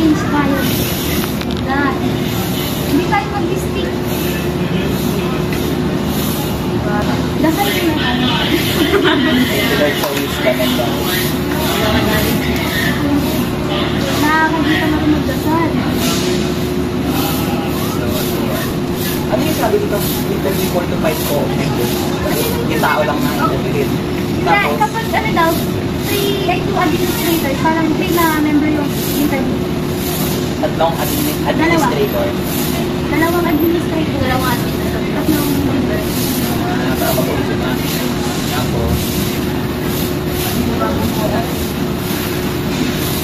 change tayo. That. Hindi tayo mag-stick. Dasal ko na ano. Like always ka na ba? Nakakagita na rin magdasal. Ano yung sabi dito? Interview 4 to 5 ko. Yung tao lang na interview. Tapos, kapag ano daw, 2 administrators, parang 3 na member yung interview. tatlong administrator. Dalawang administrator. Tatlong member. Para mag-uusap na. Tapos,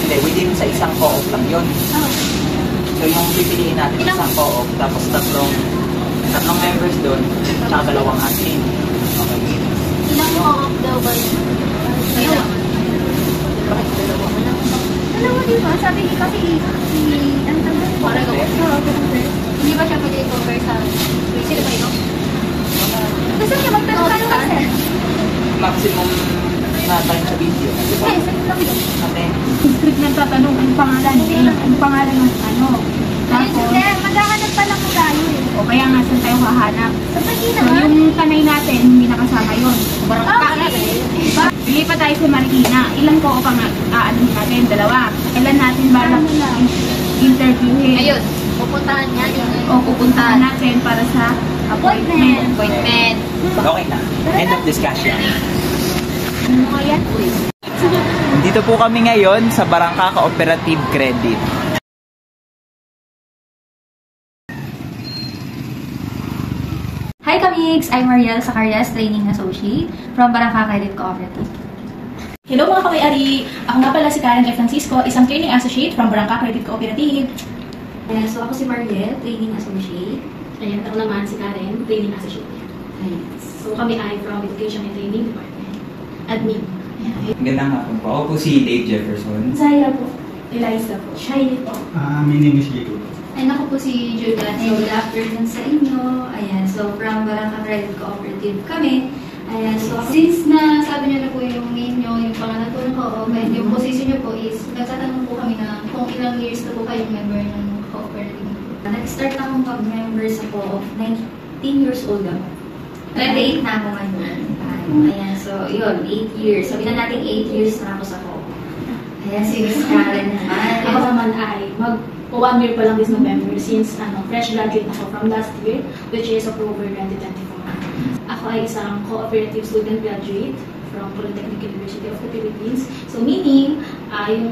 hindi, within sa isang co-op lang yun. So yung pipiliin natin isang co-op, tapos tatlong members doon, tsaka dalawang admin. Okay. Ilang co-op daw ba yun? Dalawa. Bakit dalawa? Dalawa diba? Sabi ni kasi ano tawag? Para go. Hindi ba siya pwede i-compare sa sino ba yun? Gusto niya magtanong kasi. Maximum na time sa video. Ay, sabi lang yun. Ate. Script na tatanong ang pangalan din. Ang pangalan ng ano. Tapos, Maghahanap pa lang mo tayo eh. o kaya nga saan tayo hahanap. Sa Pagina So, yung tanay natin, hindi nakasama yun. Okay. Bili pa tayo sa Marikina. Ilan ko pang aanin natin? Dalawa. Ilan natin balak interviewin? Ayun, pupuntahan niya yung O pupuntahan natin para sa appointment. appointment. Okay na. End of discussion. Ano nga yan? Dito po kami ngayon sa Barangka Cooperative Credit. Hi Kamigs! I'm Mariel Zacarias, Training Associate from Barangka Credit Cooperative. Hello mga kamay-ari! Ako nga pala si Karen F. Francisco, isang Training Associate from Barangka Credit Cooperative. So ako si Mariel, Training Associate. Ayan, ako naman si Karen, Training Associate. So kami ay from Education and Training Department. Admin. Magandang hapon po. Ako po si Dave Jefferson. Zaira po. Eliza po. Shiny po. My name is Jacob. And ako po si Julia. So good afternoon sa inyo. Ayan, so from Barangka Credit Cooperative kami. Ayan, so since na sabi niyo na po yung name niyo, yung pangalan po ng co-op, and yung position niyo po is, nagtatanong po kami na kung ilang years na po kayong member ng cooperative. Nag-start akong mag-member sa co-op, 19 years old ako. 28 na ako ngayon. Ayan, so yun, 8 years. Sabi na natin 8 years na ako sa co-op. Ayan, si Miss Karen naman. Ako naman ay mag-1 year pa lang this November since fresh graduate ako from last year, which is October 2024. Ako ay isang cooperative student graduate from Polytechnic University of the Philippines. So meaning,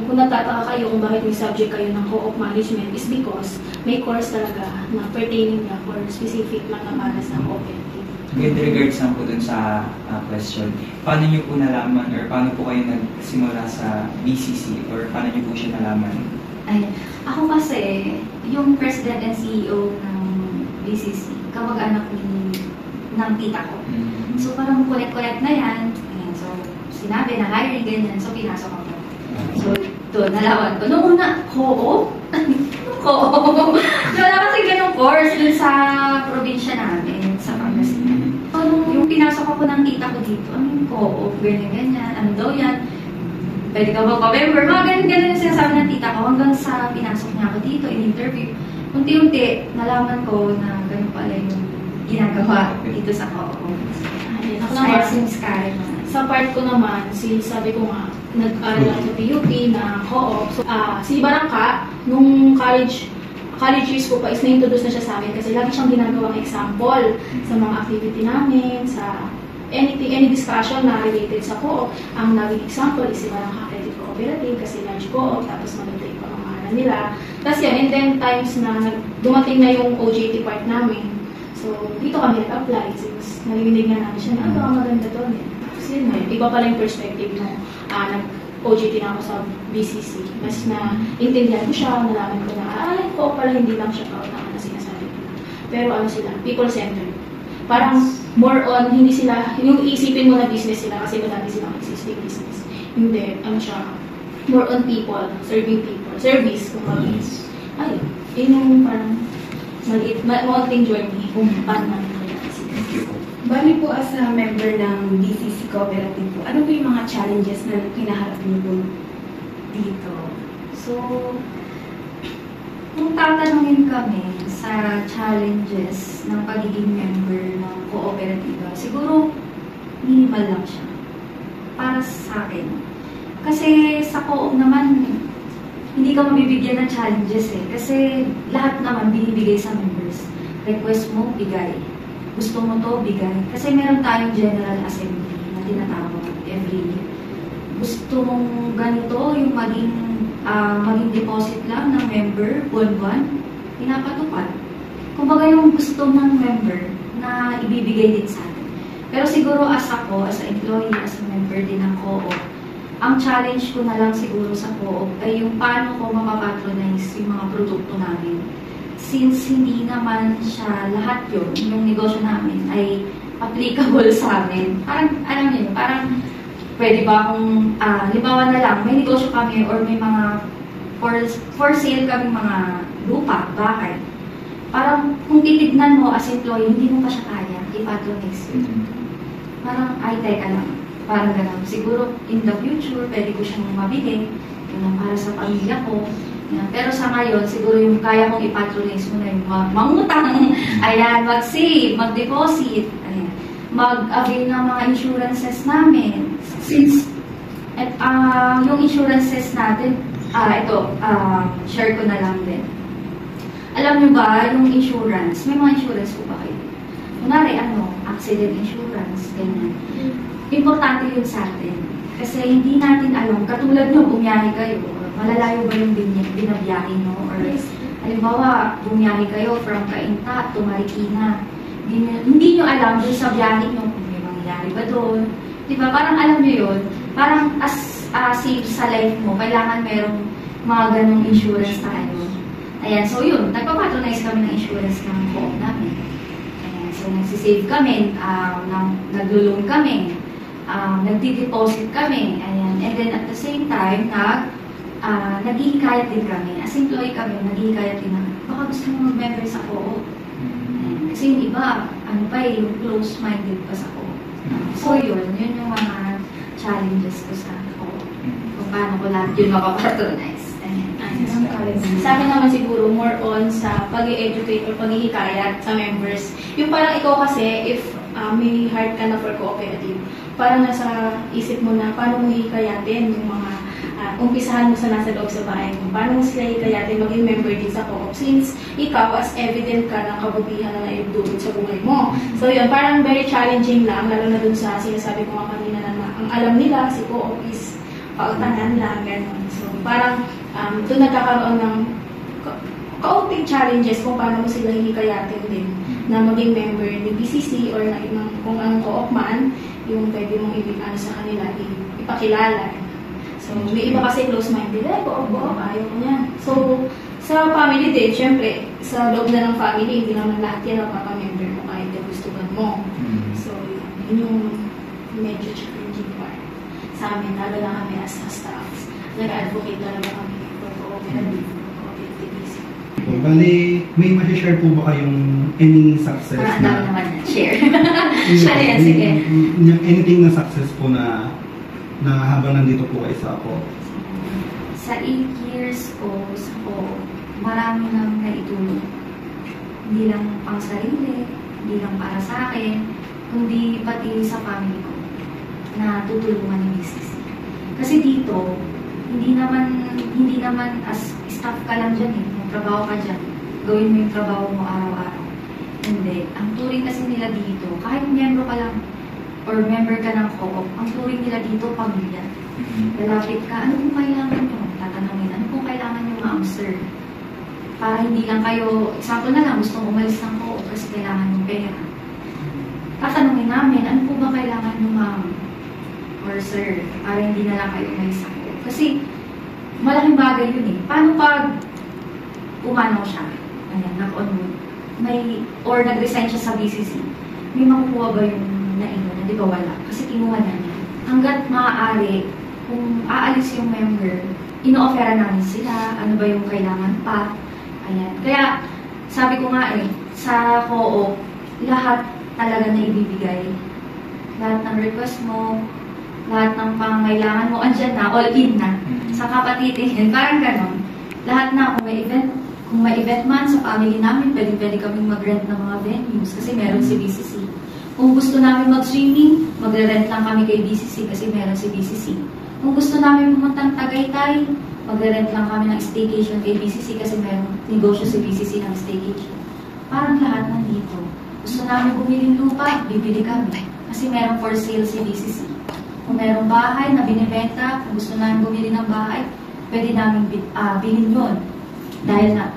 kung natataka kayo kung bakit may subject kayo ng co-op management is because may course talaga na pertaining na for specific lang na para sa cooperative. With regards lang po dun sa question, paano nyo po nalaman or paano po kayo nagsimula sa BCC or paano nyo po siya nalaman? Ay, ako kasi, yung President and CEO ng BCC, kamag-anak ng tita ko. So parang connect na yan. Ayan, so sinabi na hiring ganyan, so pinasok ako. So doon, nalaman ko. Noong una, co-op? Co-op? Wala kasi ganong course dun sa probinsya namin, sa Pangasinan. So yung pinasok ako ng tita ko dito, ano yung co-op, ganyan, ano daw yan? Pwede ka mag-member, mga ganun yung sinasabi ng tita ko hanggang sa pinasok niya ako dito, in-interview. Unti-unti, nalaman ko na ganun pala yung ginagawa dito sa co-op. Ako naman, Sa part ko naman, sabi ko nga, nag-aral ako sa PUP na co-op. So, si Barangka, nung college years ko pa is na-introduce na siya sa amin kasi lagi siyang ginagawang example sa mga activity namin, sa any discussion na related sa co-op. Ang naging example is si Barangka Credit Cooperative kasi large co-op, tapos maganda yung pamamahala nila. Tapos yan, and then times na dumating na yung OJT part namin. So, dito kami nag-apply since narinig nga namin siya na, maganda to. Kasi yun, iba pala yung perspective nung nag-OJT na ako sa BCC. Mas na intindihan ko siya, nalaman ko na, co-op pala hindi lang siya kautangan na sinasabi ko. Pero ano sila, people-centered. Parang more on, hindi sila, yung isipin mo na business sila kasi wala din silang existing business. Hindi, ano siya, more on people, serving people, service, kung mag-is. Ay, yun yung parang maliit, maunting journey kung paano namin nag-isip. Bali po as a member ng BCC Cooperative po, ano po yung mga challenges na kinaharap niyo po dito? So, Kung tatanungin kami sa challenges ng pagiging member ng kooperatiba, siguro minimal lang siya para sa akin. Kasi sa co-op naman, hindi ka mabibigyan ng challenges eh. Kasi lahat naman binibigay sa members. Request mo, bigay. Gusto mo to, bigay. Kasi meron tayong General Assembly na tinatawag every year. Gusto mong ganito, yung maging deposit lang ng member, buwan-buwan, pinapatupad. Kumbaga yung gusto ng member na ibibigay din sa atin. Pero siguro as ako, as an employee, as a member din ng co-op, ang challenge ko na lang siguro sa co-op ay yung paano ko mapapatronize yung mga produkto namin. Since hindi naman siya lahat yun, yung negosyo namin ay applicable sa amin. Parang, alam niyo, parang pwede ba akong, halimbawa na lang, may negosyo kami or may mga for sale kami mga lupa, bahay. Parang kung titignan mo as employee, hindi mo pa siya kaya i-patronize. Parang, ay, teka lang. Parang gano'n. Siguro, in the future, pwede ko siyang mabigay. Yun para sa pamilya ko. Yan. Pero sa ngayon, siguro yung kaya kong i-patronize mo na yung mangutang. Ayan, mag-save, mag-deposit. Ayan. Mag-avail ng mga insurances namin. Since, yung insurances natin, share ko na lang din. Alam nyo ba, yung insurance, may mga insurance po ba kayo? Kunwari, accident insurance, ganyan. Importante yun sa atin. Kasi hindi natin alam, katulad nyo, bumiyahe kayo, malalayo ba yung binabiyahe nyo? Or, halimbawa, bumiyahe kayo from Cainta to Marikina. Hindi nyo alam dun sa biyahe nyo kung may mangyayari ba doon. Diba? Parang alam nyo yun, parang as safe sa life mo, kailangan merong mga ganong insurance tayo. Ayan, so yun, nagpapatronize kami ng insurance ng co-op namin. Ayan, so nagsisave kami, naglo-loan kami, nagdi-deposit kami, ayan. And then at the same time, naghihikayat din kami. As employee kami, naghihikayat din na, baka gusto mo mag-member sa co-op. Kasi yung iba, yung close-minded pa sa co-op. So yun yung mga challenges ko sa co-op. Kung paano ko lahat yun mapapatronize. Sa akin naman siguro, more on sa pag-i-educate or pag-ihikayat sa members. Yung parang ikaw kasi, if may heart ka na for cooperative, parang nasa isip mo na paano mo hikayatin yung mga umpisahan mo sa nasa loob sa bahay mo. Paano mo sila hikayatin maging member din sa co-op since ikaw as evident ka ng kabutihan na naidulot sa buhay mo. So yun, parang very challenging lang, lalo na dun sa sinasabi ko nga kanina na ang alam nila si co-op is pautangan lang, gano'n. So parang doon nagkakaroon ng kaunting challenges kung paano mo sila hikayatin din na maging member ni BCC or na kung anong co-op man, yung pwede mong sa kanila, ipakilala. So, may iba kasi close-minded, co-op, ayaw ko niyan. So, sa family din, syempre, sa loob na ng family, hindi naman lahat yan mapapamember mo kahit gustuhan mo. So, yun yung medyo challenging part sa amin, lalo na kami as staff. Nag-advocate talaga kami for cooperative activism. Bali, may ma-share po ba kayong any success na? Naman na, share. Share yan, sige. Anything na success po na habang nandito po kayo sa ako? Sa 8 years ko, marami nang naitulong. Hindi lang pang sarili, hindi lang para sa akin, kundi pati sa family ko na tutulungan ng business. Kasi dito, hindi naman as staff ka lang dyan eh. Trabaho ka dyan. Gawin mo yung trabaho mo araw-araw. Hindi. Ang turing kasi nila dito, kahit miyembro ka lang or member ka ng co-op, ang turing nila dito, pamilya. Lalapit ka, ano kung kailangan nyo? Tatanungin, ano kung kailangan nyo ma'am, sir? Para hindi lang kayo, example na lang, gustong umalis ng co-op kasi kailangan nyo pera. Tatanungin namin, ano po ba kailangan nyo ma'am? Or sir, para hindi na lang kayo umalis ng co-op. Kasi, malaking bagay yun eh. Paano pag umano siya? Ayan, nag-on or nag-resign siya sa BCC. May makukuha ba yung naiwan na? Di ba wala? Kasi kinuha na niya. Hanggat maaari, kung aalis yung member, ino-offera namin sila, ano ba yung kailangan pa. Ayan. Kaya, sabi ko nga sa co-op, lahat talaga na ibibigay. Lahat ng request mo, lahat ng pangangailangan mo, andyan na, all in na. Sa kapatitin, parang ganon. Lahat na, kung may event, Kung may event man sa family namin, pwede kaming mag-rent ng mga venues kasi meron si BCC. Kung gusto namin mag-swimming, magre-rent lang kami kay BCC kasi meron si BCC. Kung gusto namin pumunta ng Tagaytay, magre-rent lang kami ng staycation kay BCC kasi meron negosyo si BCC ng staycation. Parang lahat nandito. Gusto namin bumili ng lupa, bibili kami kasi meron for sale si BCC. Kung merong bahay na binibenta, kung gusto namin bumili ng bahay, pwede namin bilhin yun. Dahil nga,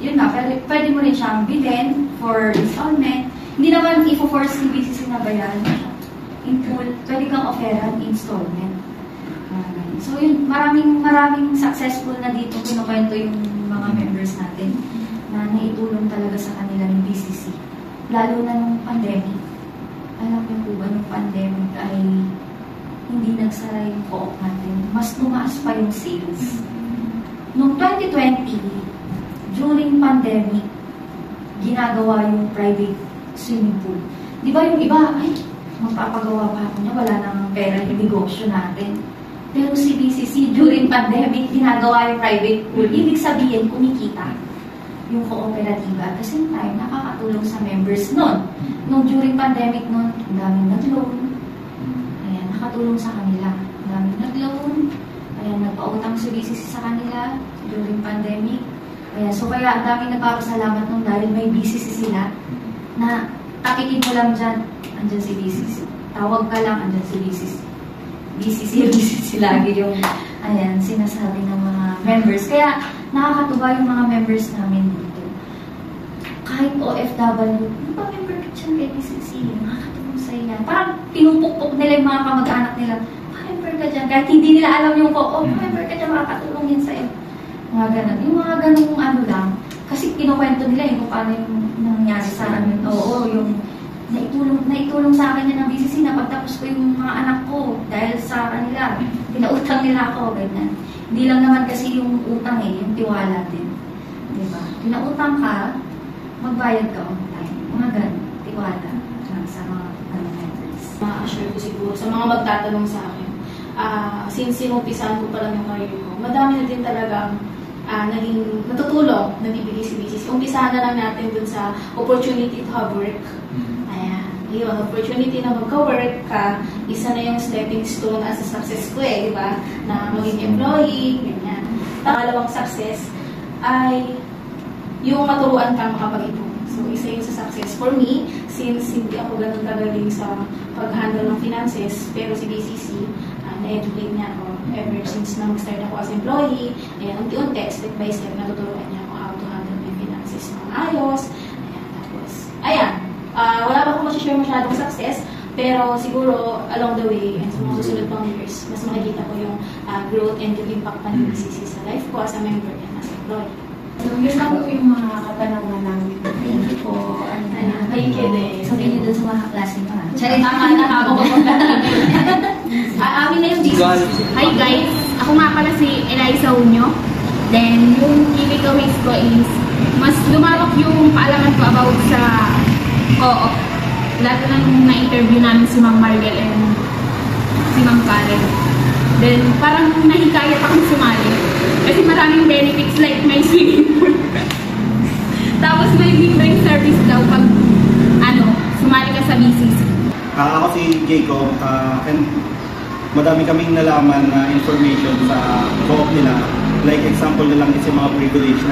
yun nga, pwede mo rin siyang bilhin for installment. Hindi naman i-force si BCC na bayaran mo siya. In full, pwede kang offeran installment. So yun, maraming successful na dito kinukwento yung mga members natin na naitulong talaga sa kanila ng BCC. Lalo na nung pandemic. Alam niyo po ba, nung pandemic ay hindi nagsara yung co-op natin. Mas tumaas pa yung sales. Noong 2020, during pandemic, ginagawa yung private swimming pool. Di ba yung iba, ay, magpapagawa pa ako niya, wala nang pera yung negosyo natin. Pero si BCC, during pandemic, ginagawa yung private pool. Ibig sabihin, kumikita yung kooperatiba. At the same time, nakakatulong sa members nun. Nung during pandemic nun, ang daming nag-loan. Ayan, nakatulong sa kanila. Ang daming nag-loan. Ayan, nagpautang si BCC sa kanila during pandemic. Ayan, so kaya ang daming nagpapasalamat nung dahil may BCC sila na takikin mo lang dyan, andyan si BCC. Tawag ka lang, andyan si BCC. BCC lagi yung ayan, sinasabi ng mga members. Kaya nakakatuwa yung mga members namin dito. Kahit OFW, ano ba member ka dyan kay BCC? Nakakatulong sa iya. Parang pinupukpok nila yung mga kamag-anak nila. Member ka dyan. Kahit hindi nila alam yung member ka dyan, makakatulong yan sa'yo. Mga ganun. Yung mga ganung ano lang. Kasi kinukwento nila yung kung paano yung nangyari sa amin. Oo, yung naitulong sa akin yan ng BCC na pagtapos ko yung mga anak ko dahil sa kanila. Pinautang nila ako, ganyan. Hindi lang naman kasi yung utang yung tiwala din. Diba? Pinautang ka, magbayad ka on time. Mga ganun, tiwala sa mga members. Ma-assure ko siguro sa mga magtatanong sa akin. Since sinumpisahan ko pa lang yung career ko, madami na din talagang naging natutulong, nabibigay si BCC. Umpisahan na lang natin dun sa opportunity to have work. Ayan, yung opportunity na magka-work ka, isa na yung stepping stone as a success ko di ba? Na maging employee, ganyan. Pangalawang success ay yung maturuan kang makapag-ipon. So, isa yun sa success for me, since hindi ako ganun kagaling sa pag-handle ng finances, pero si BCC, na-educate niya ako ever since na mag-start ako as employee. Ayan, unti-unti, step by step, natuturuan niya ako how to handle my finances ng ayos. Ayan, tapos, ayan, wala pa akong masishare masyadong success, pero siguro, along the way, and sa mga susunod pang years, mas makikita ko yung growth and yung impact pa ng BCC sa life ko as a member and as an employee. So, yun lang po yung mga katanungan namin. Thank you po. Thank you din. Sabihin niyo dun sa mga klase mo. Tama na ako Amin na yung business. Hi guys, ako nga pala si Eliza Unyo. Then, yung key takeaways ko is, mas lumalak yung kaalaman ko about sa co-op. Lalo na nung na-interview namin si Ma'am Marvel and si Ma'am Karen. Then, parang nahikayat akong sumali. Kasi maraming benefits like may swimming pool. Tapos may libreng service daw pag sumali ka sa BCC. Ako si Jacob, and madami kaming nalaman na information sa co-op nila. Like example na lang is yung mga privilege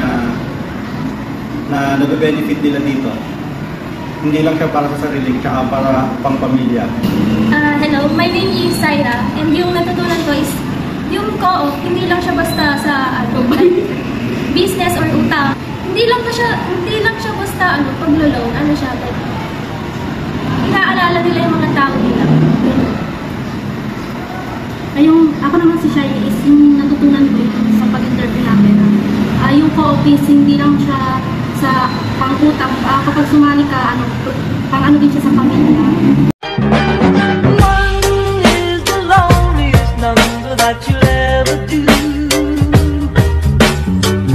na nag-benefit nila dito. Hindi lang siya para sa sarili, tsaka para pang pamilya. Hello, my name is Syra, and yung natutunan ko is yung co-op, hindi lang siya basta sa business or utang. Hindi lang siya basta paglo-loan, siya, like, inaalala nila yung mga tao nila. Ako naman si Shai is yung natutunan ko sa pag-interview namin. Yung co-op is hindi lang siya sa pang-utang. Kapag sumali ka, pang din siya sa pamilya. One is the loneliest number that you'll ever do.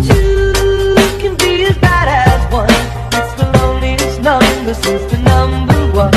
Two can be as bad as one. It's the loneliest number since the number one.